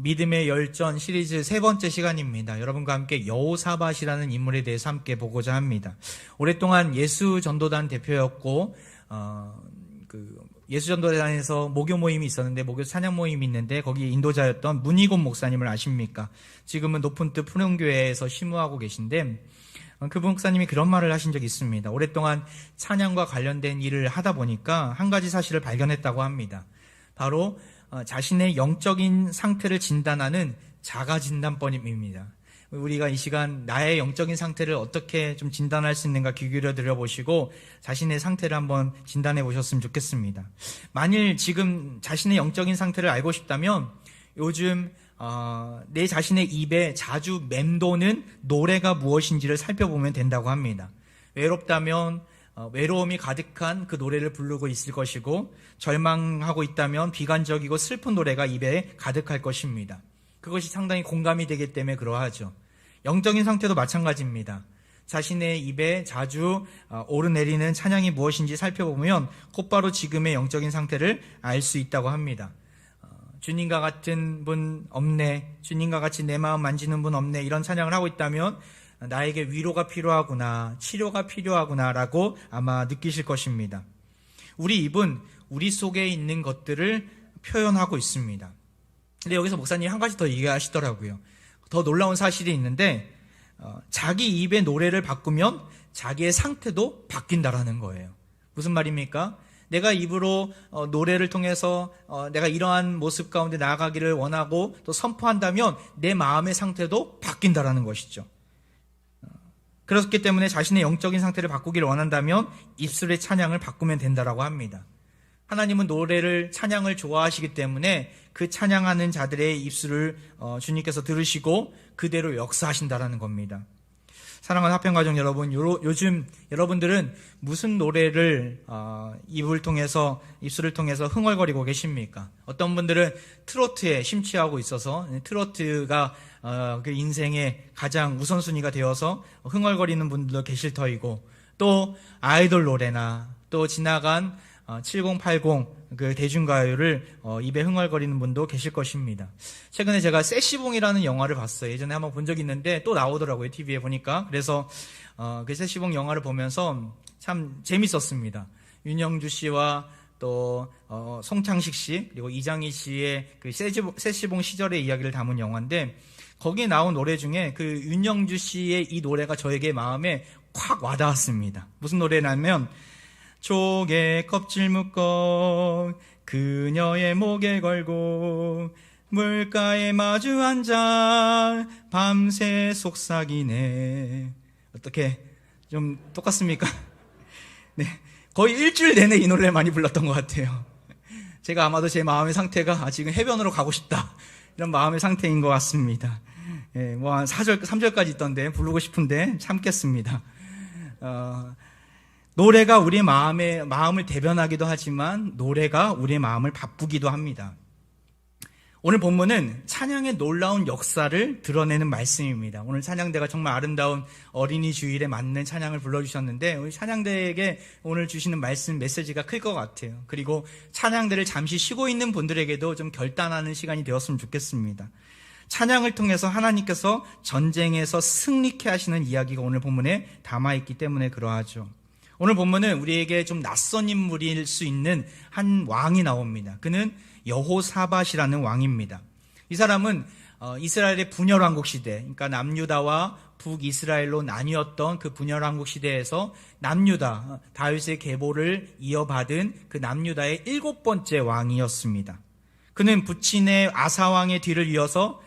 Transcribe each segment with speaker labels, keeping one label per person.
Speaker 1: 믿음의 열전 시리즈 세 번째 시간입니다. 여러분과 함께 여호사밧이라는 인물에 대해서 함께 보고자 합니다. 오랫동안 예수 전도단 대표였고, 예수 전도단에서 모교 모임이 있었는데, 모교 찬양 모임이 있는데, 거기 인도자였던 문희곤 목사님을 아십니까? 지금은 높은 뜻 푸른교회에서 심우하고 계신데, 그 목사님이 그런 말을 하신 적이 있습니다. 오랫동안 찬양과 관련된 일을 하다 보니까 한 가지 사실을 발견했다고 합니다. 바로 자신의 영적인 상태를 진단하는 자가진단법입니다. 우리가 이 시간 나의 영적인 상태를 어떻게 좀 진단할 수 있는가 귀 기울여 들어보시고 자신의 상태를 한번 진단해 보셨으면 좋겠습니다. 만일 지금 자신의 영적인 상태를 알고 싶다면 요즘 내 자신의 입에 자주 맴도는 노래가 무엇인지를 살펴보면 된다고 합니다. 외롭다면 외로움이 가득한 그 노래를 부르고 있을 것이고, 절망하고 있다면 비관적이고 슬픈 노래가 입에 가득할 것입니다. 그것이 상당히 공감이 되기 때문에 그러하죠. 영적인 상태도 마찬가지입니다. 자신의 입에 자주 오르내리는 찬양이 무엇인지 살펴보면 곧바로 지금의 영적인 상태를 알 수 있다고 합니다. 주님과 같은 분 없네, 주님과 같이 내 마음 만지는 분 없네, 이런 찬양을 하고 있다면 나에게 위로가 필요하구나, 치료가 필요하구나 라고 아마 느끼실 것입니다. 우리 입은 우리 속에 있는 것들을 표현하고 있습니다. 근데 여기서 목사님이 한 가지 더 얘기하시더라고요. 더 놀라운 사실이 있는데, 자기 입의 노래를 바꾸면 자기의 상태도 바뀐다라는 거예요. 무슨 말입니까? 내가 입으로 노래를 통해서 내가 이러한 모습 가운데 나아가기를 원하고 또 선포한다면 내 마음의 상태도 바뀐다라는 것이죠. 그렇기 때문에 자신의 영적인 상태를 바꾸기를 원한다면 입술의 찬양을 바꾸면 된다라고 합니다. 하나님은 노래를, 찬양을 좋아하시기 때문에 그 찬양하는 자들의 입술을 주님께서 들으시고 그대로 역사하신다라는 겁니다. 사랑하는 화평가족 여러분, 요즘 여러분들은 무슨 노래를 입술을 통해서 흥얼거리고 계십니까? 어떤 분들은 트로트에 심취하고 있어서 트로트가 그 인생의 가장 우선순위가 되어서 흥얼거리는 분들도 계실 터이고, 또 아이돌 노래나 또 지나간 7080 그 대중가요를 입에 흥얼거리는 분도 계실 것입니다. 최근에 제가 세시봉이라는 영화를 봤어요. 예전에 한번 본 적이 있는데 또 나오더라고요, TV에 보니까. 그래서 그 세시봉 영화를 보면서 참 재밌었습니다. 윤영주 씨와 또 송창식 씨 그리고 이장희 씨의 그 세시봉 시절의 이야기를 담은 영화인데, 거기에 나온 노래 중에 그 윤영주 씨의 이 노래가 저에게 마음에 콱 와닿았습니다. 무슨 노래냐면, 조개 껍질 묶어 그녀의 목에 걸고 물가에 마주 앉아 밤새 속삭이네. 어떻게 좀 똑같습니까? 네, 거의 일주일 내내 이 노래를 많이 불렀던 것 같아요. 제가 아마도 제 마음의 상태가 지금 해변으로 가고 싶다, 이런 마음의 상태인 것 같습니다. 예, 뭐 한 3절까지 있던데 부르고 싶은데 참겠습니다. 노래가 우리의 마음을 대변하기도 하지만 노래가 우리의 마음을 바꾸기도 합니다. 오늘 본문은 찬양의 놀라운 역사를 드러내는 말씀입니다. 오늘 찬양대가 정말 아름다운 어린이 주일에 맞는 찬양을 불러주셨는데, 우리 찬양대에게 오늘 주시는 말씀 메시지가 클 것 같아요. 그리고 찬양대를 잠시 쉬고 있는 분들에게도 좀 결단하는 시간이 되었으면 좋겠습니다. 찬양을 통해서 하나님께서 전쟁에서 승리케 하시는 이야기가 오늘 본문에 담아있기 때문에 그러하죠. 오늘 본문은 우리에게 좀 낯선 인물일 수 있는 한 왕이 나옵니다. 그는 여호사밧이라는 왕입니다. 이 사람은 이스라엘의 분열왕국 시대, 그러니까 남유다와 북이스라엘로 나뉘었던 그 분열왕국 시대에서 남유다, 다윗의 계보를 이어받은 그 남유다의 7번째 왕이었습니다. 그는 부친의 아사왕의 뒤를 이어서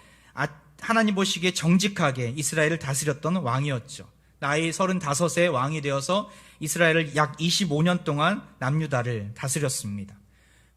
Speaker 1: 하나님 보시기에 정직하게 이스라엘을 다스렸던 왕이었죠. 나이 35세 왕이 되어서 이스라엘을 약 25년 동안 남유다를 다스렸습니다.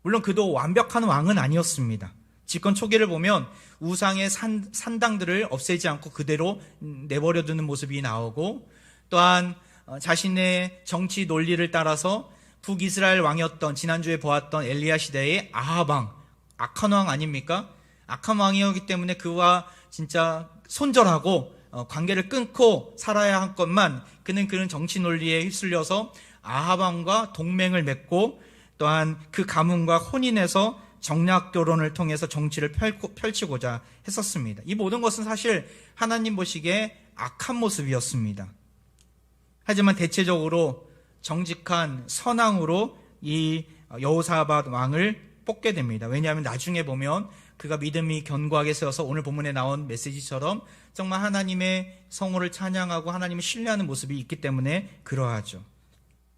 Speaker 1: 물론 그도 완벽한 왕은 아니었습니다. 집권 초기를 보면 우상의 산당들을 없애지 않고 그대로 내버려두는 모습이 나오고, 또한 자신의 정치 논리를 따라서 북이스라엘 왕이었던, 지난주에 보았던 엘리야 시대의 아합 왕, 악한 왕 아닙니까? 악한 왕이었기 때문에 그와 진짜 손절하고 관계를 끊고 살아야 할 것만, 그는 그런 정치 논리에 휩쓸려서 아합 왕과 동맹을 맺고 또한 그 가문과 혼인해서 정략 결혼을 통해서 정치를 펼치고자 했었습니다. 이 모든 것은 사실 하나님 보시기에 악한 모습이었습니다. 하지만 대체적으로 정직한 선왕으로 이 여호사밧 왕을 뽑게 됩니다. 왜냐하면 나중에 보면 그가 믿음이 견고하게 세워서 오늘 본문에 나온 메시지처럼 정말 하나님의 성호를 찬양하고 하나님을 신뢰하는 모습이 있기 때문에 그러하죠.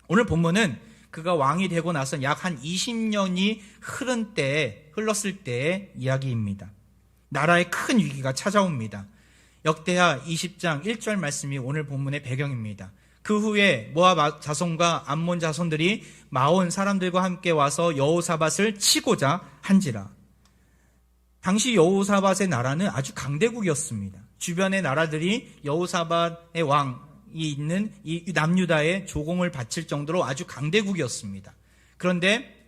Speaker 1: 오늘 본문은 그가 왕이 되고 나서 약 한 20년이 흘렀을 때의 이야기입니다. 나라에 큰 위기가 찾아옵니다. 역대하 20장 1절 말씀이 오늘 본문의 배경입니다. 그 후에 모압 자손과 암몬 자손들이 마온 사람들과 함께 와서 여호사밧을 치고자 한지라. 당시 여호사밧의 나라는 아주 강대국이었습니다. 주변의 나라들이 여호사밧의 왕이 있는 이 남유다에 조공을 바칠 정도로 아주 강대국이었습니다. 그런데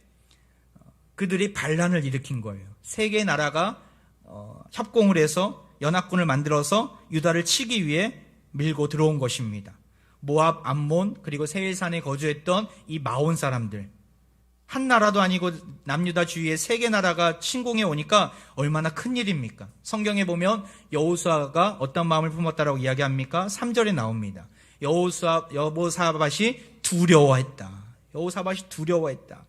Speaker 1: 그들이 반란을 일으킨 거예요. 세 개의 나라가 협공을 해서 연합군을 만들어서 유다를 치기 위해 밀고 들어온 것입니다. 모압, 암몬, 그리고 세일산에 거주했던 이 마온 사람들, 한 나라도 아니고 남유다 주위에 세 개 나라가 침공해 오니까 얼마나 큰 일입니까? 성경에 보면 여호수아가 어떤 마음을 품었다라고 이야기합니까? 3절에 나옵니다. 여호사밧이 두려워했다. 여호사밧이 두려워했다.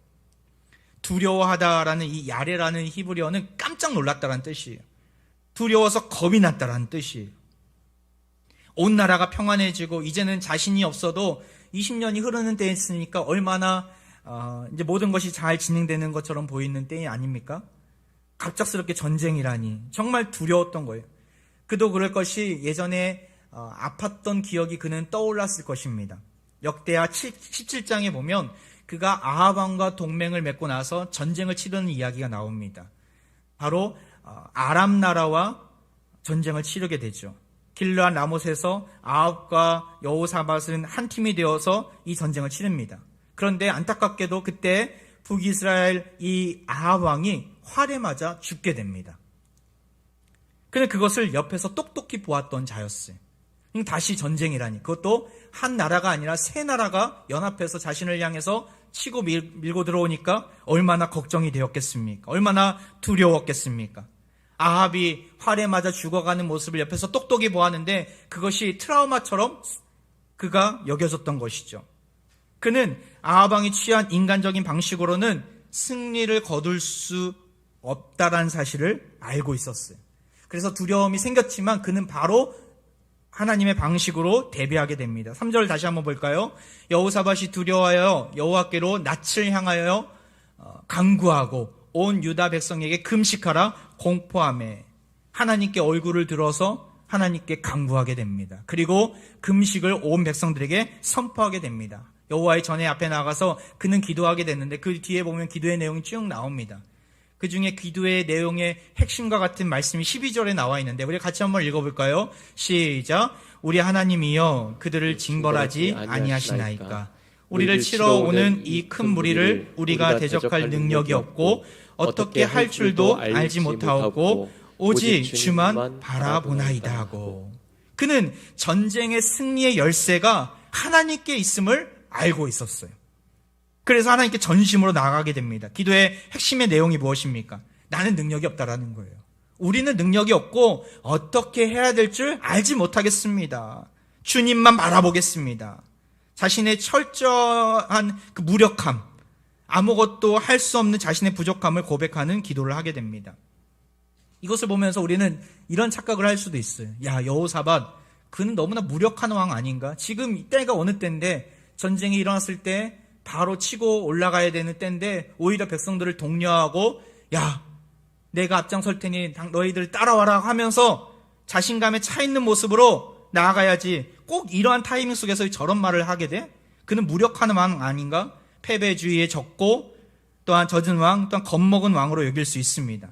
Speaker 1: 두려워하다라는 이 야레라는 히브리어는 깜짝 놀랐다라는 뜻이에요. 두려워서 겁이 났다라는 뜻이에요. 온 나라가 평안해지고 이제는 자신이 없어도 20년이 흐르는 때였으니까 얼마나 이제 모든 것이 잘 진행되는 것처럼 보이는 때이 아닙니까? 갑작스럽게 전쟁이라니 정말 두려웠던 거예요. 그도 그럴 것이 예전에 아팠던 기억이 그는 떠올랐을 것입니다. 역대하 17장에 보면 그가 아합 왕과 동맹을 맺고 나서 전쟁을 치르는 이야기가 나옵니다. 바로 아람 나라와 전쟁을 치르게 되죠. 길르앗 라못에서 아합과 여호사밧은 한 팀이 되어서 이 전쟁을 치릅니다. 그런데 안타깝게도 그때 북이스라엘 이 아합 왕이 활에 맞아 죽게 됩니다. 그런데 그것을 옆에서 똑똑히 보았던 자였어요. 다시 전쟁이라니. 그것도 한 나라가 아니라 세 나라가 연합해서 자신을 향해서 치고 밀고 들어오니까 얼마나 걱정이 되었겠습니까? 얼마나 두려웠겠습니까? 아합이 활에 맞아 죽어가는 모습을 옆에서 똑똑히 보았는데 그것이 트라우마처럼 그가 여겨졌던 것이죠. 그는 아합 왕이 취한 인간적인 방식으로는 승리를 거둘 수 없다라는 사실을 알고 있었어요. 그래서 두려움이 생겼지만 그는 바로 하나님의 방식으로 대비하게 됩니다. 3절 다시 한번 볼까요? 여호사밧이 두려워하여 여호와께로 낯을 향하여 간구하고 온 유다 백성에게 금식하라 공포하며 하나님께 얼굴을 들어서 하나님께 간구하게 됩니다. 그리고 금식을 온 백성들에게 선포하게 됩니다. 여호와의 전에 앞에 나가서 그는 기도하게 됐는데 그 뒤에 보면 기도의 내용이 쭉 나옵니다. 그 중에 기도의 내용의 핵심과 같은 말씀이 12절에 나와 있는데 우리 같이 한번 읽어볼까요? 시작. 우리 하나님이여 그들을 징벌하지 아니하시나이까. 우리를 치러 오는 이 큰 무리를 우리가 대적할 능력이 없고 어떻게 할 줄도 알지 못하고 오직 주만 바라보나이다 하고. 그는 전쟁의 승리의 열쇠가 하나님께 있음을 알고 있었어요. 그래서 하나님께 전심으로 나아가게 됩니다. 기도의 핵심의 내용이 무엇입니까? 나는 능력이 없다라는 거예요. 우리는 능력이 없고 어떻게 해야 될 줄 알지 못하겠습니다. 주님만 바라보겠습니다. 자신의 철저한 그 무력함, 아무것도 할 수 없는 자신의 부족함을 고백하는 기도를 하게 됩니다. 이것을 보면서 우리는 이런 착각을 할 수도 있어요. 야, 여호사밧, 그는 너무나 무력한 왕 아닌가? 지금 이때가 어느 때인데 전쟁이 일어났을 때 바로 치고 올라가야 되는 때인데 오히려 백성들을 독려하고 야, 내가 앞장설 테니 너희들 따라와라 하면서 자신감에 차 있는 모습으로 나아가야지. 꼭 이러한 타이밍 속에서 저런 말을 하게 돼? 그는 무력한 왕 아닌가? 패배주의에 젖고 또한 젖은 왕, 또한 겁먹은 왕으로 여길 수 있습니다.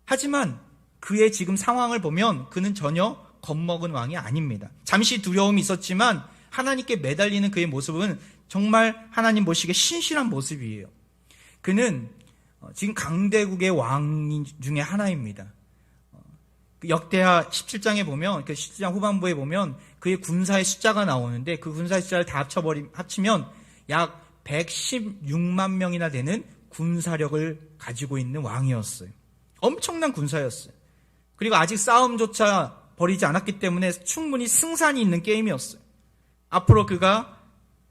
Speaker 1: 하지만 그의 지금 상황을 보면 그는 전혀 겁먹은 왕이 아닙니다. 잠시 두려움이 있었지만 하나님께 매달리는 그의 모습은 정말 하나님 보시기에 신실한 모습이에요. 그는 지금 강대국의 왕 중에 하나입니다. 역대하 17장에 보면, 그 17장 후반부에 보면 그의 군사의 숫자가 나오는데 그 군사의 숫자를 다 합치면 약 116만 명이나 되는 군사력을 가지고 있는 왕이었어요. 엄청난 군사였어요. 그리고 아직 싸움조차 벌이지 않았기 때문에 충분히 승산이 있는 게임이었어요. 앞으로 그가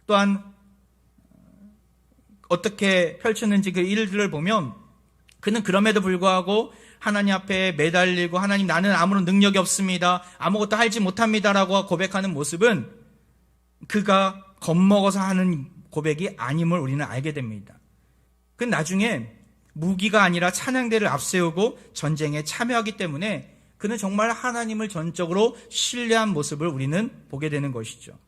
Speaker 1: 또한 어떻게 펼쳤는지 그 일들을 보면 그는 그럼에도 불구하고 하나님 앞에 매달리고 하나님 나는 아무런 능력이 없습니다. 아무것도 하지 못합니다라고 고백하는 모습은 그가 겁먹어서 하는 고백이 아님을 우리는 알게 됩니다. 그 나중에 무기가 아니라 찬양대를 앞세우고 전쟁에 참여하기 때문에 그는 정말 하나님을 전적으로 신뢰한 모습을 우리는 보게 되는 것이죠.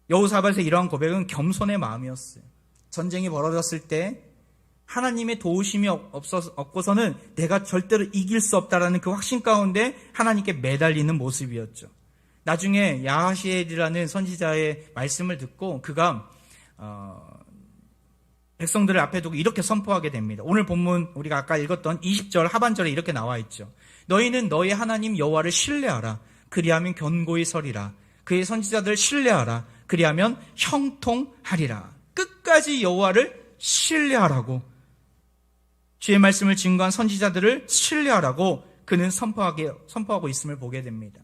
Speaker 1: 여호사밧의 이러한 고백은 겸손의 마음이었어요. 전쟁이 벌어졌을 때 하나님의 도우심이 없고서는 내가 절대로 이길 수 없다라는 그 확신 가운데 하나님께 매달리는 모습이었죠. 나중에 야하시엘이라는 선지자의 말씀을 듣고 그가 백성들을 앞에 두고 이렇게 선포하게 됩니다. 오늘 본문 우리가 아까 읽었던 20절 하반절에 이렇게 나와 있죠. 너희는 너희 하나님 여호와를 신뢰하라. 그리하면 견고히 서리라. 그의 선지자들을 신뢰하라. 그리하면 형통하리라. 끝까지 여호와를 신뢰하라고, 주의 말씀을 증거한 선지자들을 신뢰하라고 그는 선포하고 있음을 보게 됩니다.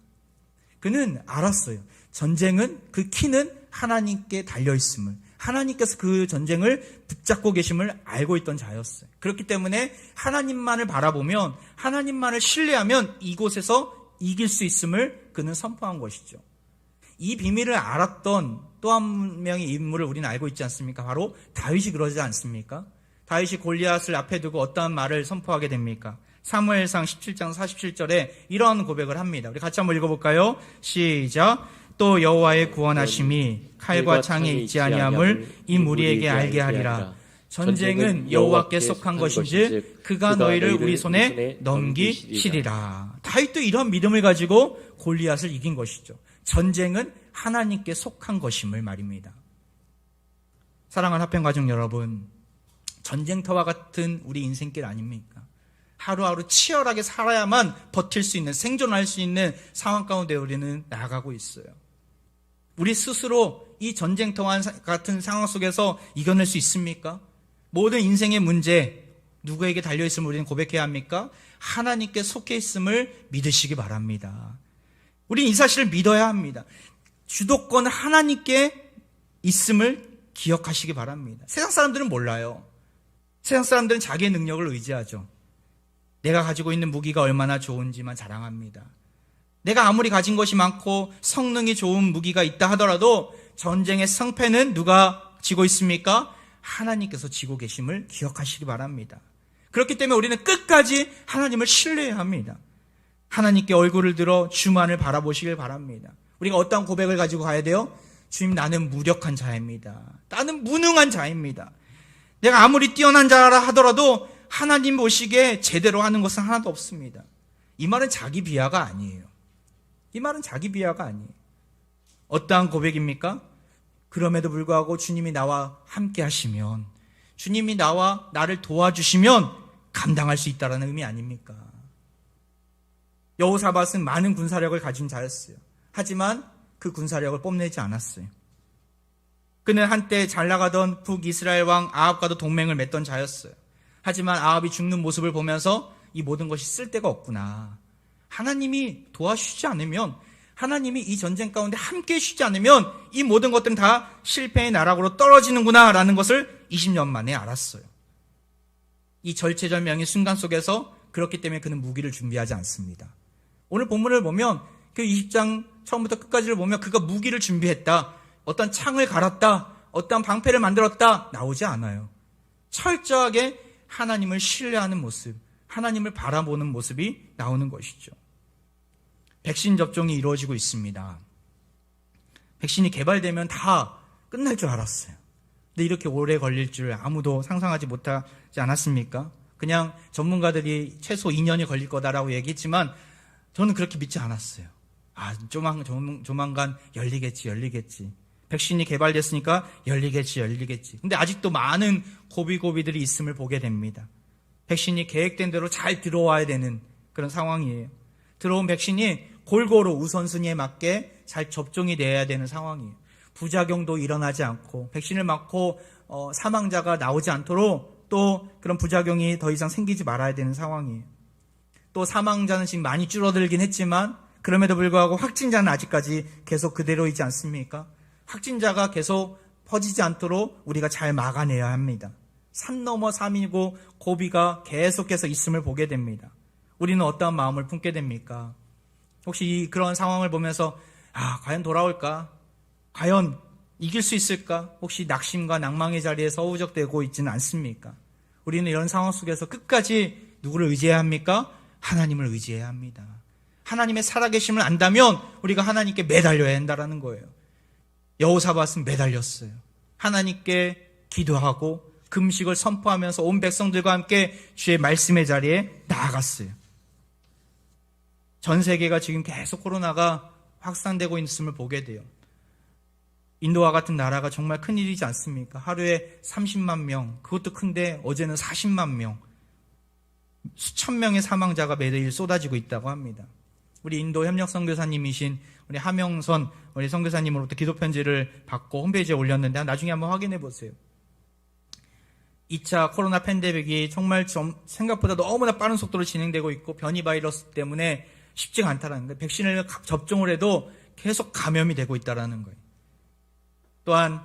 Speaker 1: 그는 알았어요. 전쟁은 그 키는 하나님께 달려있음을, 하나님께서 그 전쟁을 붙잡고 계심을 알고 있던 자였어요. 그렇기 때문에 하나님만을 바라보면, 하나님만을 신뢰하면 이곳에서 이길 수 있음을 그는 선포한 것이죠. 이 비밀을 알았던 또 한 명의 인물을 우리는 알고 있지 않습니까? 바로 다윗이 그러지 않습니까? 다윗이 골리앗을 앞에 두고 어떠한 말을 선포하게 됩니까? 사무엘상 17장 47절에 이러한 고백을 합니다. 우리 같이 한번 읽어볼까요? 시작. 또 여호와의 구원하심이 칼과 창에 있지 아니함을 이 무리에게 알게 하리라. 전쟁은 여호와께 속한 것인지 그가 너희를 우리 손에 넘기시리라. 다윗도 이런 믿음을 가지고 골리앗을 이긴 것이죠. 전쟁은 하나님께 속한 것임을 말입니다. 사랑하는 합평가족 여러분, 전쟁터와 같은 우리 인생길 아닙니까? 하루하루 치열하게 살아야만 버틸 수 있는, 생존할 수 있는 상황 가운데 우리는 나아가고 있어요. 우리 스스로 이 전쟁터와 같은 상황 속에서 이겨낼 수 있습니까? 모든 인생의 문제 누구에게 달려있음을 우리는 고백해야 합니까? 하나님께 속해 있음을 믿으시기 바랍니다. 우리는 이 사실을 믿어야 합니다. 주도권 하나님께 있음을 기억하시기 바랍니다. 세상 사람들은 몰라요. 세상 사람들은 자기의 능력을 의지하죠. 내가 가지고 있는 무기가 얼마나 좋은지만 자랑합니다. 내가 아무리 가진 것이 많고 성능이 좋은 무기가 있다 하더라도 전쟁의 승패는 누가 지고 있습니까? 하나님께서 지고 계심을 기억하시기 바랍니다. 그렇기 때문에 우리는 끝까지 하나님을 신뢰해야 합니다. 하나님께 얼굴을 들어 주만을 바라보시길 바랍니다. 우리가 어떤 고백을 가지고 가야 돼요? 주님, 나는 무력한 자입니다. 나는 무능한 자입니다. 내가 아무리 뛰어난 자라 하더라도 하나님 보시기에 제대로 하는 것은 하나도 없습니다. 이 말은 자기 비하가 아니에요. 이 말은 자기 비하가 아니에요. 어떠한 고백입니까? 그럼에도 불구하고 주님이 나와 함께 하시면, 주님이 나를 도와주시면 감당할 수 있다는 의미 아닙니까? 여호사밧은 많은 군사력을 가진 자였어요. 하지만 그 군사력을 뽐내지 않았어요. 그는 한때 잘 나가던 북이스라엘 왕 아합과도 동맹을 맺던 자였어요. 하지만 아합이 죽는 모습을 보면서 이 모든 것이 쓸데가 없구나. 하나님이 도와주시지 않으면, 하나님이 이 전쟁 가운데 함께 해주시지 않으면 이 모든 것들은 다 실패의 나락으로 떨어지는구나 라는 것을 20년 만에 알았어요. 이 절체절명의 순간 속에서 그렇기 때문에 그는 무기를 준비하지 않습니다. 오늘 본문을 보면 그 20장 처음부터 끝까지를 보면 그가 무기를 준비했다, 어떤 창을 갈았다, 어떤 방패를 만들었다 나오지 않아요. 철저하게 하나님을 신뢰하는 모습, 하나님을 바라보는 모습이 나오는 것이죠. 백신 접종이 이루어지고 있습니다. 백신이 개발되면 다 끝날 줄 알았어요. 근데 이렇게 오래 걸릴 줄 아무도 상상하지 못하지 않았습니까? 그냥 전문가들이 최소 2년이 걸릴 거다라고 얘기했지만 저는 그렇게 믿지 않았어요. 조만간 열리겠지. 백신이 개발됐으니까 열리겠지. 근데 아직도 많은 고비고비들이 있음을 보게 됩니다. 백신이 계획된 대로 잘 들어와야 되는 그런 상황이에요. 들어온 백신이 골고루 우선순위에 맞게 잘 접종이 돼야 되는 상황이에요. 부작용도 일어나지 않고 백신을 맞고 사망자가 나오지 않도록 또 그런 부작용이 더 이상 생기지 말아야 되는 상황이에요. 또 사망자는 지금 많이 줄어들긴 했지만 그럼에도 불구하고 확진자는 아직까지 계속 그대로이지 않습니까? 확진자가 계속 퍼지지 않도록 우리가 잘 막아내야 합니다. 산 넘어 산이고 고비가 계속해서 있음을 보게 됩니다. 우리는 어떠한 마음을 품게 됩니까? 혹시 그런 상황을 보면서 과연 돌아올까? 과연 이길 수 있을까? 혹시 낙심과 낭망의 자리에 서우적되고 있지는 않습니까? 우리는 이런 상황 속에서 끝까지 누구를 의지해야 합니까? 하나님을 의지해야 합니다. 하나님의 살아계심을 안다면 우리가 하나님께 매달려야 한다는 거예요. 여호사밧은 매달렸어요. 하나님께 기도하고 금식을 선포하면서 온 백성들과 함께 주의 말씀의 자리에 나아갔어요. 전 세계가 지금 계속 코로나가 확산되고 있음을 보게 돼요. 인도와 같은 나라가 정말 큰일이지 않습니까? 하루에 30만 명, 그것도 큰데 어제는 40만 명, 수천 명의 사망자가 매일 쏟아지고 있다고 합니다. 우리 인도 협력 선교사님이신 우리 하명선 우리 선교사님으로부터 기도 편지를 받고 홈페이지에 올렸는데 나중에 한번 확인해 보세요. 2차 코로나 팬데믹이 정말 생각보다 너무나 빠른 속도로 진행되고 있고 변이 바이러스 때문에 쉽지가 않다는 거예요. 백신을 접종을 해도 계속 감염이 되고 있다는 거예요. 또한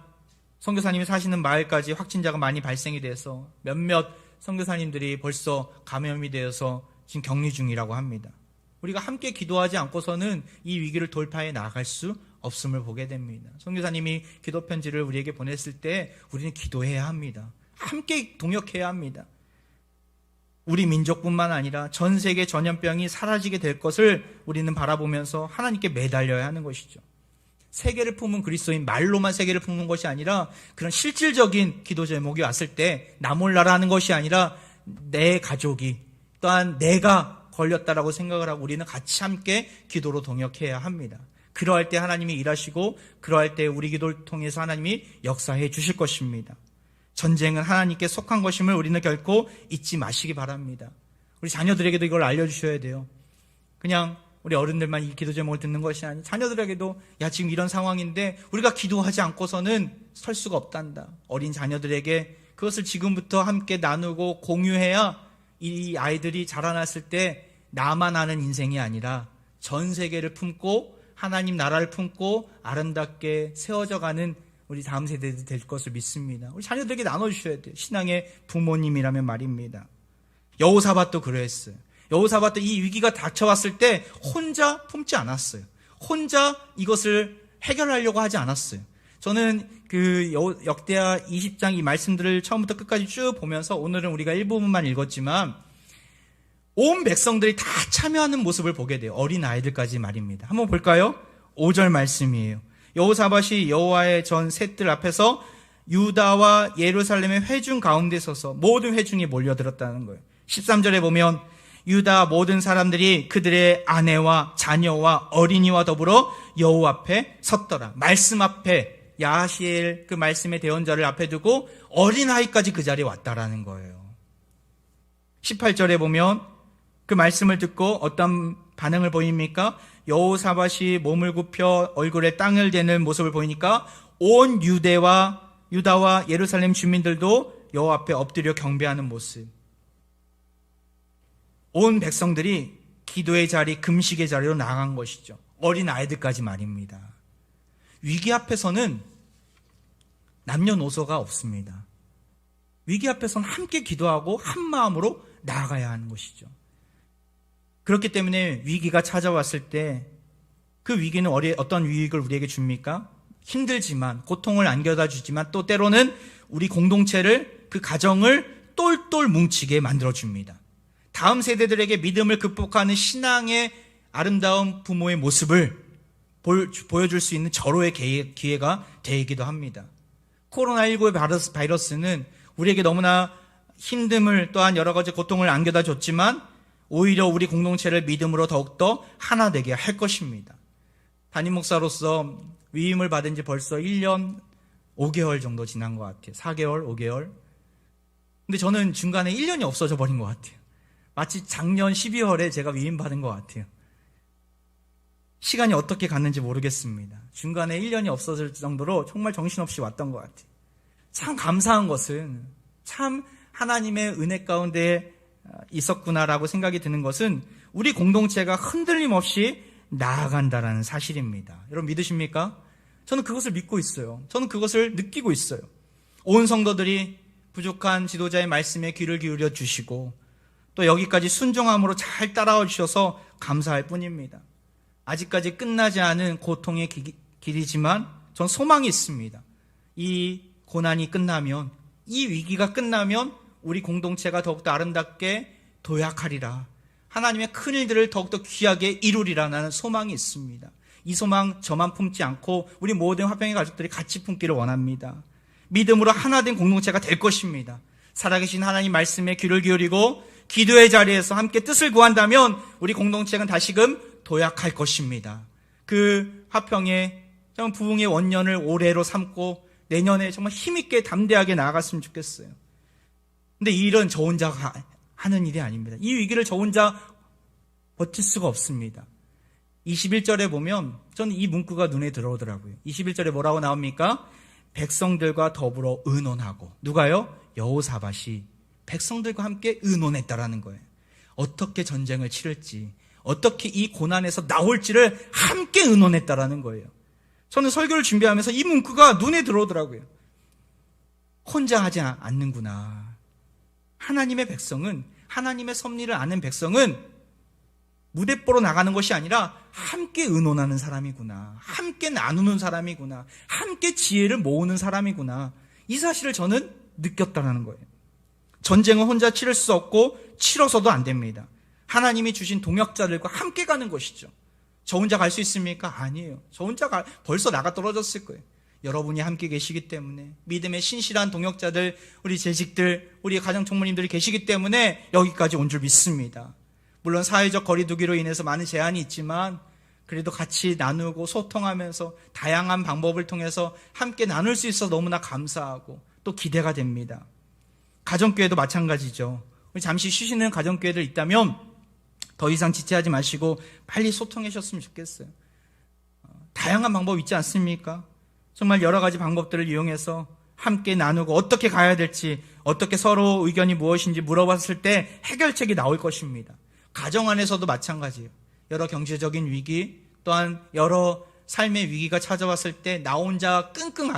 Speaker 1: 선교사님이 사시는 마을까지 확진자가 많이 발생이 돼서 몇몇 선교사님들이 벌써 감염이 되어서 지금 격리 중이라고 합니다. 우리가 함께 기도하지 않고서는 이 위기를 돌파해 나갈 수 없음을 보게 됩니다. 선교사님이 기도 편지를 우리에게 보냈을 때 우리는 기도해야 합니다. 함께 동역해야 합니다. 우리 민족뿐만 아니라 전 세계 전염병이 사라지게 될 것을 우리는 바라보면서 하나님께 매달려야 하는 것이죠. 세계를 품은 그리스도인, 말로만 세계를 품는 것이 아니라 그런 실질적인 기도 제목이 왔을 때 나 몰라라 하는 것이 아니라 내 가족이 또한 내가 걸렸다라고 생각을 하고 우리는 같이 함께 기도로 동역해야 합니다. 그러할 때 하나님이 일하시고 그러할 때 우리 기도를 통해서 하나님이 역사해 주실 것입니다. 전쟁은 하나님께 속한 것임을 우리는 결코 잊지 마시기 바랍니다. 우리 자녀들에게도 이걸 알려주셔야 돼요. 그냥 우리 어른들만 이 기도 제목을 듣는 것이 아니라 자녀들에게도 지금 이런 상황인데 우리가 기도하지 않고서는 설 수가 없단다. 어린 자녀들에게 그것을 지금부터 함께 나누고 공유해야 이 아이들이 자라났을 때 나만 아는 인생이 아니라 전 세계를 품고 하나님 나라를 품고 아름답게 세워져가는 우리 다음 세대들이 될 것을 믿습니다. 우리 자녀들에게 나눠주셔야 돼요. 신앙의 부모님이라면 말입니다. 여호사밧도 그랬어요. 여호사밧도 이 위기가 닥쳐왔을 때 혼자 품지 않았어요. 혼자 이것을 해결하려고 하지 않았어요. 저는 그 역대하 20장 이 말씀들을 처음부터 끝까지 쭉 보면서 오늘은 우리가 일부분만 읽었지만 온 백성들이 다 참여하는 모습을 보게 돼요. 어린 아이들까지 말입니다. 한번 볼까요? 5절 말씀이에요. 여호사밧이 여호와의 전 셋들 앞에서 유다와 예루살렘의 회중 가운데 서서 모든 회중이 몰려들었다는 거예요. 13절에 보면 유다 모든 사람들이 그들의 아내와 자녀와 어린이와 더불어 여호와 앞에 섰더라. 말씀 앞에 야하시엘 그 말씀의 대언자를 앞에 두고 어린아이까지 그 자리에 왔다라는 거예요. 18절에 보면 그 말씀을 듣고 어떤 반응을 보입니까? 여호사밧이 몸을 굽혀 얼굴에 땅을 대는 모습을 보이니까 온 유다와 예루살렘 주민들도 여호와 앞에 엎드려 경배하는 모습. 온 백성들이 기도의 자리, 금식의 자리로 나간 것이죠. 어린 아이들까지 말입니다. 위기 앞에서는 남녀노소가 없습니다. 위기 앞에서는 함께 기도하고 한 마음으로 나아가야 하는 것이죠. 그렇기 때문에 위기가 찾아왔을 때 그 위기는 어떤 위기를 우리에게 줍니까? 힘들지만 고통을 안겨다 주지만 또 때로는 우리 공동체를 그 가정을 똘똘 뭉치게 만들어줍니다. 다음 세대들에게 믿음을 극복하는 신앙의 아름다운 부모의 모습을 보여줄 수 있는 절호의 기회가 되기도 합니다. 코로나19의 바이러스는 우리에게 너무나 힘듦을 또한 여러 가지 고통을 안겨다 줬지만 오히려 우리 공동체를 믿음으로 더욱더 하나 되게 할 것입니다. 담임 목사로서 위임을 받은 지 벌써 1년 5개월 정도 지난 것 같아요. 4개월, 5개월. 근데 저는 중간에 1년이 없어져 버린 것 같아요. 마치 작년 12월에 제가 위임받은 것 같아요. 시간이 어떻게 갔는지 모르겠습니다. 중간에 1년이 없어질 정도로 정말 정신없이 왔던 것 같아요. 참 감사한 것은 참 하나님의 은혜 가운데 있었구나라고 생각이 드는 것은 우리 공동체가 흔들림 없이 나아간다라는 사실입니다. 여러분 믿으십니까? 저는 그것을 믿고 있어요. 저는 그것을 느끼고 있어요. 온 성도들이 부족한 지도자의 말씀에 귀를 기울여 주시고 또 여기까지 순종함으로 잘 따라와 주셔서 감사할 뿐입니다. 아직까지 끝나지 않은 고통의 길이지만 전 소망이 있습니다. 이 고난이 끝나면, 이 위기가 끝나면 우리 공동체가 더욱더 아름답게 도약하리라. 하나님의 큰 일들을 더욱더 귀하게 이루리라는 소망이 있습니다. 이 소망 저만 품지 않고 우리 모든 화평의 가족들이 같이 품기를 원합니다. 믿음으로 하나된 공동체가 될 것입니다. 살아계신 하나님 말씀에 귀를 기울이고 기도의 자리에서 함께 뜻을 구한다면 우리 공동체는 다시금 도약할 것입니다. 그 화평의 부흥의 원년을 올해로 삼고 내년에 정말 힘있게 담대하게 나아갔으면 좋겠어요. 근데 이 일은 저 혼자 하는 일이 아닙니다. 이 위기를 저 혼자 버틸 수가 없습니다. 21절에 보면 저는 이 문구가 눈에 들어오더라고요. 21절에 뭐라고 나옵니까? 백성들과 더불어 의논하고. 누가요? 여호사밧이 백성들과 함께 의논했다라는 거예요. 어떻게 전쟁을 치를지, 어떻게 이 고난에서 나올지를 함께 의논했다라는 거예요. 저는 설교를 준비하면서 이 문구가 눈에 들어오더라고요. 혼자 하지 않는구나. 하나님의 백성은, 하나님의 섭리를 아는 백성은 무대뽀로 나가는 것이 아니라 함께 의논하는 사람이구나. 함께 나누는 사람이구나. 함께 지혜를 모으는 사람이구나. 이 사실을 저는 느꼈다는 거예요. 전쟁은 혼자 치를 수 없고 치러서도 안 됩니다. 하나님이 주신 동역자들과 함께 가는 것이죠. 저 혼자 갈 수 있습니까? 아니에요. 저 혼자 벌써 나가 떨어졌을 거예요. 여러분이 함께 계시기 때문에, 믿음의 신실한 동역자들, 우리 재직들, 우리 가정 총무님들이 계시기 때문에 여기까지 온 줄 믿습니다. 물론 사회적 거리두기로 인해서 많은 제한이 있지만 그래도 같이 나누고 소통하면서 다양한 방법을 통해서 함께 나눌 수 있어서 너무나 감사하고 또 기대가 됩니다. 가정교회도 마찬가지죠. 우리 잠시 쉬시는 가정교회들 있다면 더 이상 지체하지 마시고 빨리 소통하셨으면 좋겠어요. 다양한 방법 있지 않습니까? 정말 여러 가지 방법들을 이용해서 함께 나누고 어떻게 가야 될지, 어떻게 서로 의견이 무엇인지 물어봤을 때 해결책이 나올 것입니다. 가정 안에서도 마찬가지예요. 여러 경제적인 위기, 또한 여러 삶의 위기가 찾아왔을 때 나 혼자 끙끙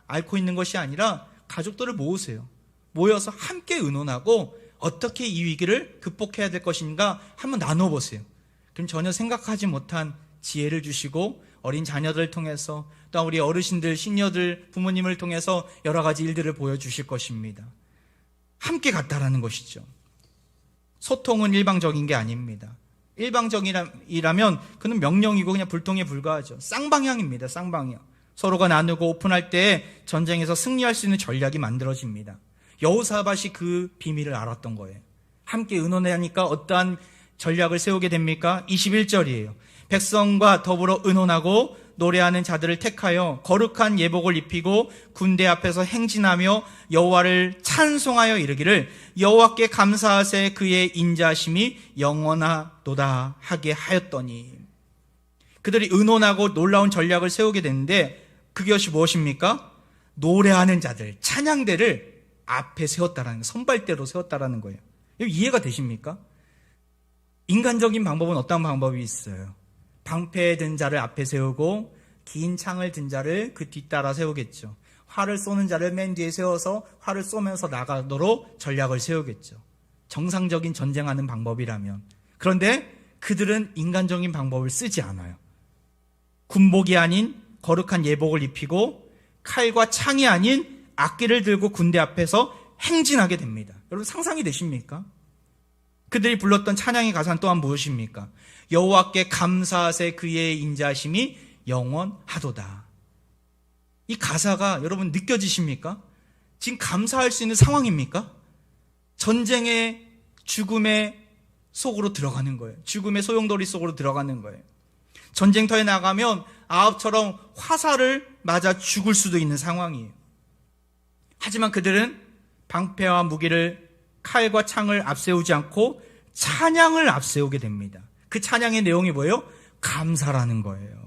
Speaker 1: 앓고 있는 것이 아니라 가족들을 모으세요. 모여서 함께 의논하고 어떻게 이 위기를 극복해야 될 것인가 한번 나눠보세요. 그럼 전혀 생각하지 못한 지혜를 주시고 어린 자녀들을 통해서 또 우리 어르신들, 시니어들, 부모님을 통해서 여러 가지 일들을 보여주실 것입니다. 함께 갔다라는 것이죠. 소통은 일방적인 게 아닙니다. 일방적이라면 그는 명령이고 그냥 불통에 불과하죠. 쌍방향입니다. 쌍방향. 서로가 나누고 오픈할 때 전쟁에서 승리할 수 있는 전략이 만들어집니다. 여호사밧이 그 비밀을 알았던 거예요. 함께 의논하니까 어떠한 전략을 세우게 됩니까? 21절이에요. 백성과 더불어 의논하고 노래하는 자들을 택하여 거룩한 예복을 입히고 군대 앞에서 행진하며 여호와를 찬송하여 이르기를 여호와께 감사하세 그의 인자심이 영원하도다 하게 하였더니. 그들이 의논하고 놀라운 전략을 세우게 됐는데 그것이 무엇입니까? 노래하는 자들, 찬양대를 앞에 세웠다라는 거예요. 선발대로 세웠다라는 거예요. 이해가 되십니까? 인간적인 방법은 어떤 방법이 있어요? 방패에 든 자를 앞에 세우고 긴 창을 든 자를 그 뒤따라 세우겠죠. 활을 쏘는 자를 맨 뒤에 세워서 활을 쏘면서 나가도록 전략을 세우겠죠. 정상적인 전쟁하는 방법이라면. 그런데 그들은 인간적인 방법을 쓰지 않아요. 군복이 아닌 거룩한 예복을 입히고 칼과 창이 아닌 악기를 들고 군대 앞에서 행진하게 됩니다. 여러분 상상이 되십니까? 그들이 불렀던 찬양의 가사는 또한 무엇입니까? 여호와께 감사하세 그의 인자심이 영원하도다. 이 가사가 여러분 느껴지십니까? 지금 감사할 수 있는 상황입니까? 전쟁의 죽음의 속으로 들어가는 거예요. 죽음의 소용돌이 속으로 들어가는 거예요. 전쟁터에 나가면 아합처럼 화살을 맞아 죽을 수도 있는 상황이에요. 하지만 그들은 방패와 무기를 칼과 창을 앞세우지 않고 찬양을 앞세우게 됩니다. 그 찬양의 내용이 뭐예요? 감사라는 거예요.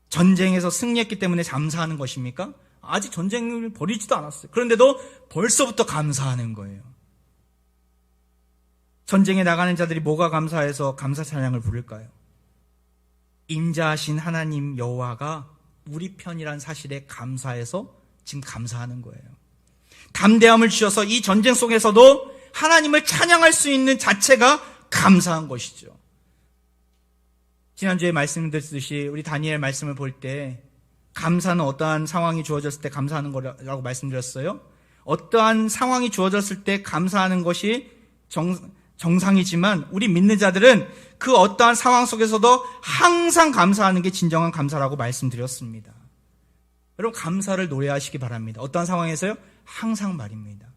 Speaker 1: 전쟁에서 승리했기 때문에 감사하는 것입니까? 아직 전쟁을 벌이지도 않았어요. 그런데도 벌써부터 감사하는 거예요. 전쟁에 나가는 자들이 뭐가 감사해서 감사 찬양을 부를까요? 인자하신 하나님 여호와가 우리 편이란 사실에 감사해서 지금 감사하는 거예요. 담대함을 주셔서 이 전쟁 속에서도 하나님을 찬양할 수 있는 자체가 감사한 것이죠. 지난주에 말씀드렸듯이 우리 다니엘 말씀을 볼 때 감사는 어떠한 상황이 주어졌을 때 감사하는 거라고 말씀드렸어요. 어떠한 상황이 주어졌을 때 감사하는 것이 정상이지만 우리 믿는 자들은 그 어떠한 상황 속에서도 항상 감사하는 게 진정한 감사라고 말씀드렸습니다. 여러분, 감사를 노래하시기 바랍니다. 어떠한 상황에서요? 항상 말입니다.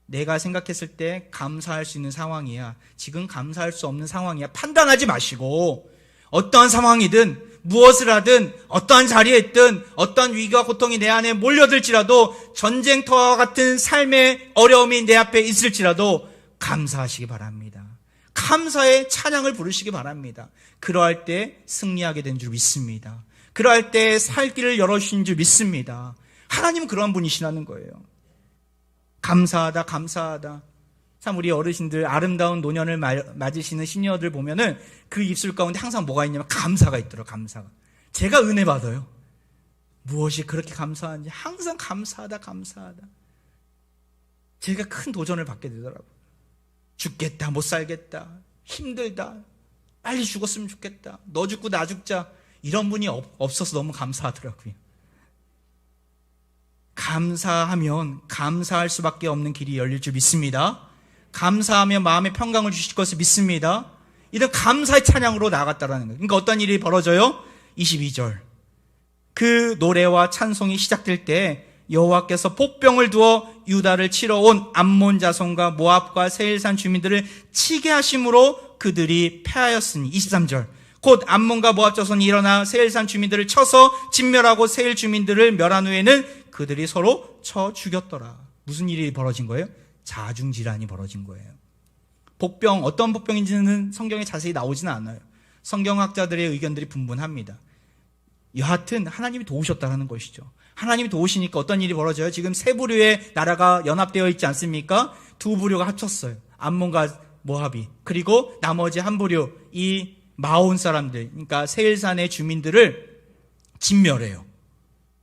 Speaker 1: 내가 생각했을 때 감사할 수 있는 상황이야, 지금 감사할 수 없는 상황이야, 판단하지 마시고 어떠한 상황이든 무엇을 하든 어떠한 자리에 있든 어떠한 위기와 고통이 내 안에 몰려들지라도 전쟁터와 같은 삶의 어려움이 내 앞에 있을지라도 감사하시기 바랍니다. 감사의 찬양을 부르시기 바랍니다. 그러할 때 승리하게 된 줄 믿습니다. 그러할 때 살 길을 열어주신 줄 믿습니다. 하나님은 그러한 분이시라는 거예요. 감사하다, 감사하다. 참 우리 어르신들, 아름다운 노년을 맞으시는 시니어들 보면은 그 입술 가운데 항상 뭐가 있냐면 감사가 있더라고요. 감사가. 제가 은혜 받아요. 무엇이 그렇게 감사한지 항상 감사하다, 감사하다. 제가 큰 도전을 받게 되더라고요. 죽겠다, 못 살겠다, 힘들다, 빨리 죽었으면 좋겠다, 너 죽고 나 죽자, 이런 분이 없어서 너무 감사하더라고요. 감사하면 감사할 수밖에 없는 길이 열릴 줄 믿습니다. 감사하면 마음의 평강을 주실 것을 믿습니다. 이런 감사의 찬양으로 나아갔다라는 거예요. 그러니까 어떤 일이 벌어져요? 22절. 그 노래와 찬송이 시작될 때 여호와께서 복병을 두어 유다를 치러 온 암몬 자손과 모압과 세일산 주민들을 치게 하심으로 그들이 패하였으니. 23절. 곧 암몬과 모압 자손이 일어나 세일산 주민들을 쳐서 진멸하고 세일 주민들을 멸한 후에는 그들이 서로 쳐 죽였더라. 무슨 일이 벌어진 거예요? 자중질환이 벌어진 거예요. 복병, 어떤 복병인지는 성경에 자세히 나오지는 않아요. 성경학자들의 의견들이 분분합니다. 여하튼 하나님이 도우셨다는 것이죠. 하나님이 도우시니까 어떤 일이 벌어져요? 지금 세 부류의 나라가 연합되어 있지 않습니까? 두 부류가 합쳤어요. 암몬과 모압이. 그리고 나머지 한 부류, 이 마온 사람들, 그러니까 세일산의 주민들을 진멸해요.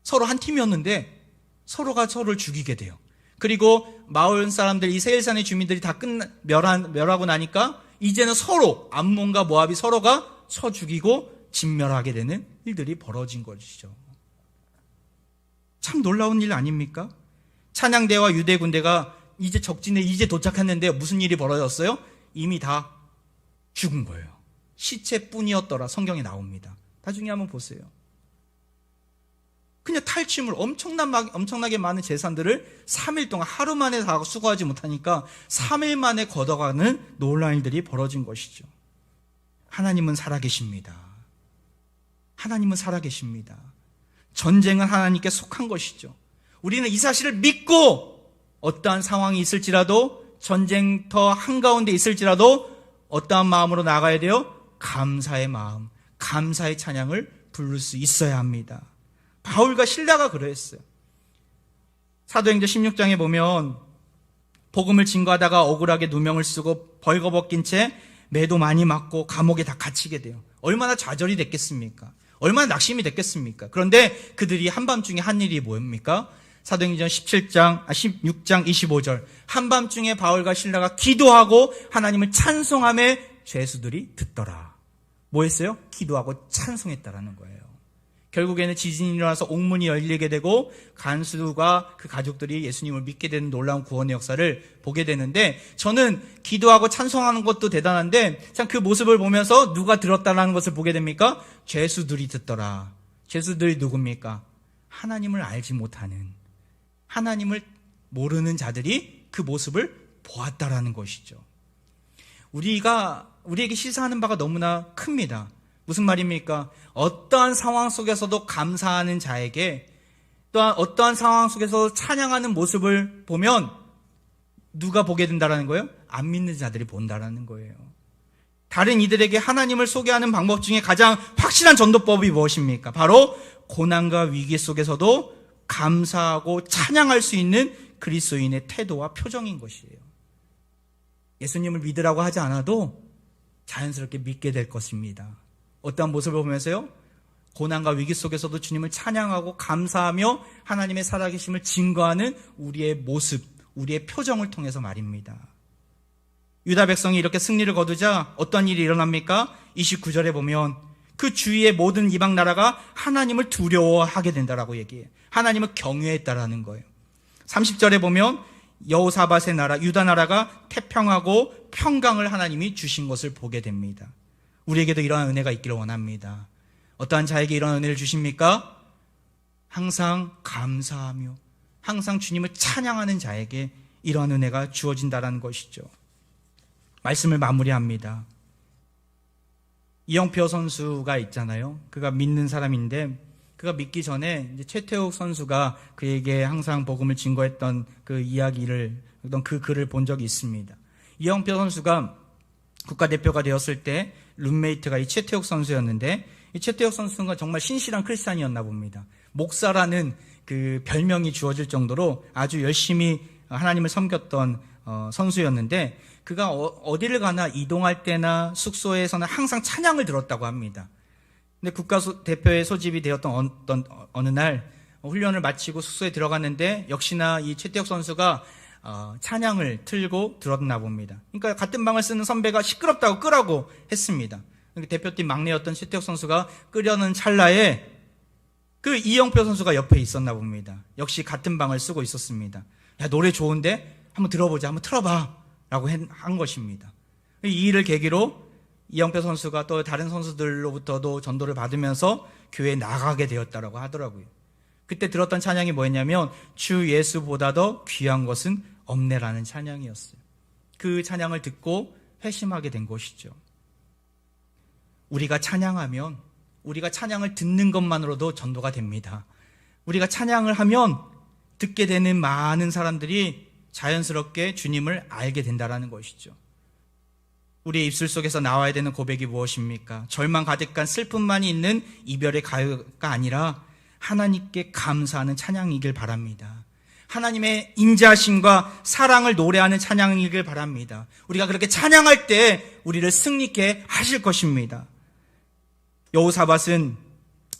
Speaker 1: 서로 한 팀이었는데 서로가 서로를 죽이게 돼요. 그리고 마온 사람들, 이 세일산의 주민들이 다 멸하고 나니까 이제는 서로 암몬과 모압이 서로가 쳐 죽이고 진멸하게 되는 일들이 벌어진 것이죠. 참 놀라운 일 아닙니까? 찬양대와 유대 군대가 이제 적진에 이제 도착했는데 무슨 일이 벌어졌어요? 이미 다 죽은 거예요. 시체뿐이었더라. 성경에 나옵니다. 나중에 한번 보세요. 그냥 탈취물, 엄청나게 많은 재산들을 3일 동안 하루 만에 다 수거하지 못하니까 3일 만에 걷어가는 놀라운 일들이 벌어진 것이죠. 하나님은 살아계십니다. 하나님은 살아계십니다. 전쟁은 하나님께 속한 것이죠. 우리는 이 사실을 믿고 어떠한 상황이 있을지라도, 전쟁터 한가운데 있을지라도 어떠한 마음으로 나가야 돼요? 감사의 마음, 감사의 찬양을 부를 수 있어야 합니다. 바울과 실라가 그러했어요. 사도행전 16장에 보면 복음을 증거하다가 억울하게 누명을 쓰고 벌거벗긴 채 매도 많이 맞고 감옥에 다 갇히게 돼요. 얼마나 좌절이 됐겠습니까? 얼마나 낙심이 됐겠습니까? 그런데 그들이 한밤중에 한 일이 뭡니까? 사도행전 16장 25절. 한밤중에 바울과 실라가 기도하고 하나님을 찬송함에 죄수들이 듣더라. 뭐 했어요? 기도하고 찬송했다라는 거예요. 결국에는 지진이 일어나서 옥문이 열리게 되고 간수가 그 가족들이 예수님을 믿게 되는 놀라운 구원의 역사를 보게 되는데, 저는 기도하고 찬송하는 것도 대단한데 참 그 모습을 보면서 누가 들었다라는 것을 보게 됩니까? 죄수들이 듣더라. 죄수들이 누굽니까? 하나님을 알지 못하는, 하나님을 모르는 자들이 그 모습을 보았다라는 것이죠. 우리에게 시사하는 바가 너무나 큽니다. 무슨 말입니까? 어떠한 상황 속에서도 감사하는 자에게, 또한 어떠한 상황 속에서 찬양하는 모습을 보면 누가 보게 된다라는 거예요? 안 믿는 자들이 본다라는 거예요. 다른 이들에게 하나님을 소개하는 방법 중에 가장 확실한 전도법이 무엇입니까? 바로 고난과 위기 속에서도 감사하고 찬양할 수 있는 그리스도인의 태도와 표정인 것이에요. 예수님을 믿으라고 하지 않아도 자연스럽게 믿게 될 것입니다. 어떠한 모습을 보면서요? 고난과 위기 속에서도 주님을 찬양하고 감사하며 하나님의 살아계심을 증거하는 우리의 모습, 우리의 표정을 통해서 말입니다. 유다 백성이 이렇게 승리를 거두자 어떤 일이 일어납니까? 29절에 보면 그 주위의 모든 이방 나라가 하나님을 두려워하게 된다라고 얘기해요. 하나님을 경외했다라는 거예요. 30절에 보면 여호사밧의 나라, 유다 나라가 태평하고 평강을 하나님이 주신 것을 보게 됩니다. 우리에게도 이러한 은혜가 있기를 원합니다. 어떠한 자에게 이런 은혜를 주십니까? 항상 감사하며 항상 주님을 찬양하는 자에게 이러한 은혜가 주어진다는 것이죠. 말씀을 마무리합니다. 이영표 선수가 있잖아요. 그가 믿는 사람인데 그가 믿기 전에 이제 최태욱 선수가 그에게 항상 복음을 증거했던 그 이야기를, 그 글을 본 적이 있습니다. 이영표 선수가 국가대표가 되었을 때 룸메이트가 이 최태욱 선수였는데, 이 최태욱 선수가 정말 신실한 크리스찬이었나 봅니다. 목사라는 그 별명이 주어질 정도로 아주 열심히 하나님을 섬겼던 선수였는데, 그가 어디를 가나 이동할 때나 숙소에서는 항상 찬양을 들었다고 합니다. 근데 국가대표에 소집이 되었던 어느 날 훈련을 마치고 숙소에 들어갔는데 역시나 이 최태욱 선수가 찬양을 틀고 들었나 봅니다. 그러니까 같은 방을 쓰는 선배가 시끄럽다고 끄라고 했습니다. 대표팀 막내였던 최태욱 선수가 끄려는 찰나에 그 이영표 선수가 옆에 있었나 봅니다. 역시 같은 방을 쓰고 있었습니다. 야, 노래 좋은데? 한번 들어보자. 한번 틀어봐. 라고 한 것입니다. 이 일을 계기로 이영표 선수가 또 다른 선수들로부터도 전도를 받으면서 교회에 나가게 되었다고 하더라고요. 그때 들었던 찬양이 뭐였냐면 주 예수보다 더 귀한 것은 없네라는 찬양이었어요. 그 찬양을 듣고 회심하게 된 것이죠. 우리가 찬양하면, 우리가 찬양을 듣는 것만으로도 전도가 됩니다. 우리가 찬양을 하면 듣게 되는 많은 사람들이 자연스럽게 주님을 알게 된다는 것이죠. 우리의 입술 속에서 나와야 되는 고백이 무엇입니까? 절망 가득한 슬픔만이 있는 이별의 가요가 아니라 하나님께 감사하는 찬양이길 바랍니다. 하나님의 인자하심과 사랑을 노래하는 찬양이길 바랍니다. 우리가 그렇게 찬양할 때 우리를 승리케 하실 것입니다. 여호사밧은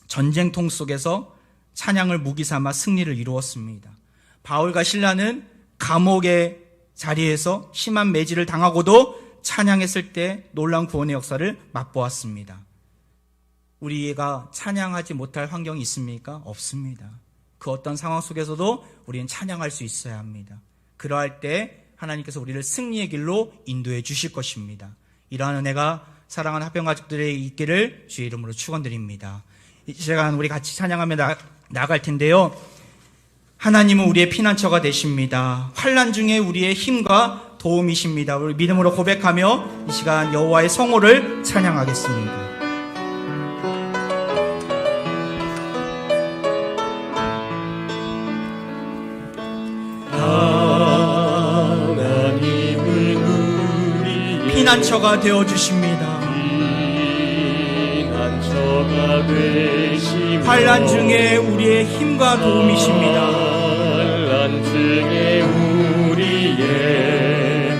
Speaker 1: 전쟁통 속에서 찬양을 무기 삼아 승리를 이루었습니다. 바울과 실라는 감옥의 자리에서 심한 매질을 당하고도 찬양했을 때 놀라운 구원의 역사를 맛보았습니다. 우리가 찬양하지 못할 환경이 있습니까? 없습니다. 그 어떤 상황 속에서도 우리는 찬양할 수 있어야 합니다. 그러할 때 하나님께서 우리를 승리의 길로 인도해 주실 것입니다. 이러한 은혜가 사랑하는 합병가족들에게 있기를 주의 이름으로 축원드립니다. 이 시간 우리 같이 찬양하며 나갈 텐데요. 하나님은 우리의 피난처가 되십니다. 환난 중에 우리의 힘과 도움이십니다. 우리 믿음으로 고백하며 이 시간 여호와의 성호를 찬양하겠습니다.
Speaker 2: 하나님은 우리의
Speaker 1: 피난처가 되어주십니다.
Speaker 2: 피난처가 되시며
Speaker 1: 환난 중에 우리의 힘과 도움이십니다.
Speaker 2: 환난 중에 우리의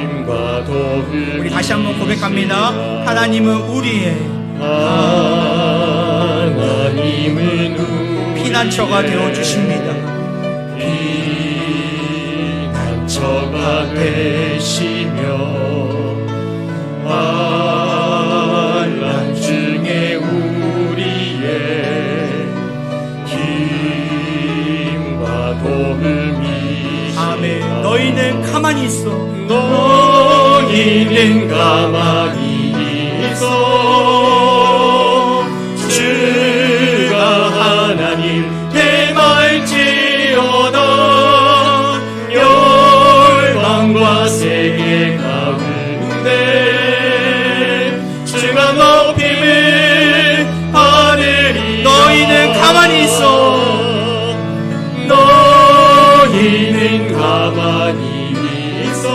Speaker 2: 힘과 도움이
Speaker 1: 우리 다시 한번 고백합니다. 하나님은 우리의
Speaker 2: 하나님은 우리의
Speaker 1: 피난처가 되어주십니다.
Speaker 2: 피난처가 되시며 환난 중에 우리의 힘과 도움이
Speaker 1: 아멘. 너희는 가만히 있어.
Speaker 2: 너희는 가만히 있어. 주가 하나님 대말지어다. 열방과 세계 가운데 주가 높임을 하늘이
Speaker 1: 너희는 가만히 있어.
Speaker 2: 너희는 가만히 있어.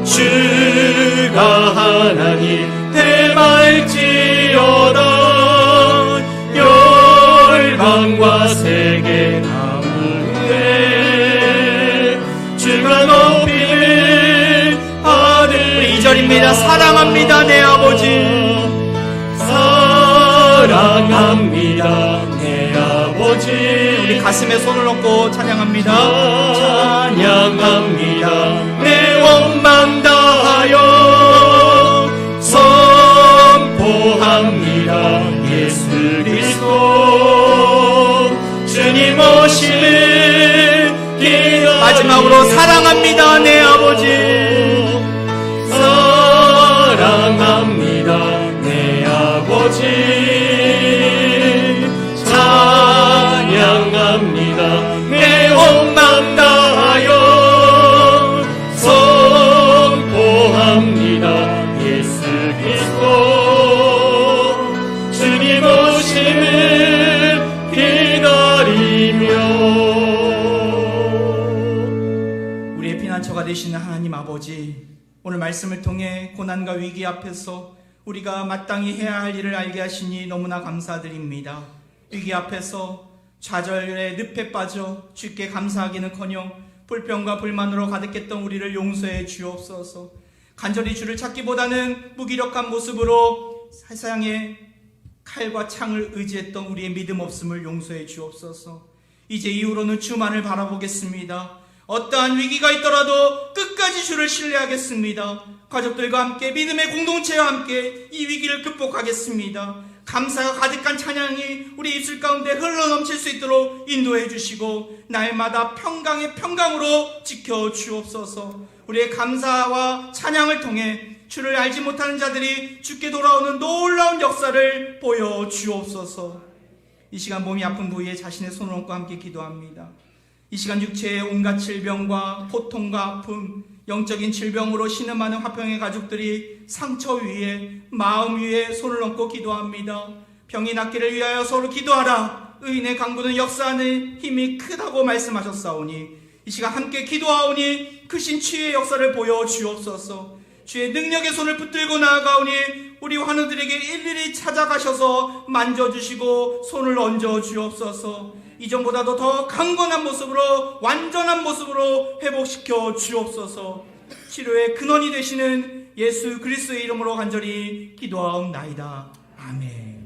Speaker 2: 주가 하나님 대말지어다.
Speaker 1: 기도드립니다. 사랑합니다, 내 아버지.
Speaker 2: 사랑합니다 내 아버지.
Speaker 1: 우리 가슴에 손을 얹고 찬양합니다.
Speaker 2: 찬양합니다 내 원망 다하여 선포합니다 예수 그리스도 주님 오심을 기다립니다.
Speaker 1: 마지막으로 사랑합니다, 내 아버지.
Speaker 2: 사랑합니다 내 아버지. 찬양합니다 내 원망 다하여 선포합니다 예수 그리스도 주님 오심을 기다리며.
Speaker 1: 우리의 피난처가 되시는 하나님 아버지, 오늘 말씀을 통해 고난과 위기 앞에서 우리가 마땅히 해야 할 일을 알게 하시니 너무나 감사드립니다. 위기 앞에서 좌절의 늪에 빠져 주께 감사하기는커녕 불평과 불만으로 가득했던 우리를 용서해 주옵소서. 간절히 주를 찾기보다는 무기력한 모습으로 세상의 칼과 창을 의지했던 우리의 믿음 없음을 용서해 주옵소서. 이제 이후로는 주만을 바라보겠습니다. 어떠한 위기가 있더라도 끝까지 주를 신뢰하겠습니다. 가족들과 함께 믿음의 공동체와 함께 이 위기를 극복하겠습니다. 감사가 가득한 찬양이 우리 입술 가운데 흘러넘칠 수 있도록 인도해 주시고 날마다 평강의 평강으로 지켜 주옵소서. 우리의 감사와 찬양을 통해 주를 알지 못하는 자들이 주께 돌아오는 놀라운 역사를 보여 주옵소서. 이 시간 몸이 아픈 부위에 자신의 손을 얹고 함께 기도합니다. 이 시간 육체의 온갖 질병과 고통과 아픔, 영적인 질병으로 신음하는 화평의 가족들이 상처 위에, 마음 위에 손을 얹고 기도합니다. 병이 낫기를 위하여 서로 기도하라. 의인의 강구는 역사하는 힘이 크다고 말씀하셨사오니 이 시간 함께 기도하오니 크신 치유의 역사를 보여 주옵소서. 주의 능력의 손을 붙들고 나아가오니 우리 환우들에게 일일이 찾아가셔서 만져주시고 손을 얹어 주옵소서. 이전보다도 더 강건한 모습으로, 완전한 모습으로 회복시켜 주옵소서. 치료의 근원이 되시는 예수 그리스도의 이름으로 간절히 기도하옵나이다. 아멘.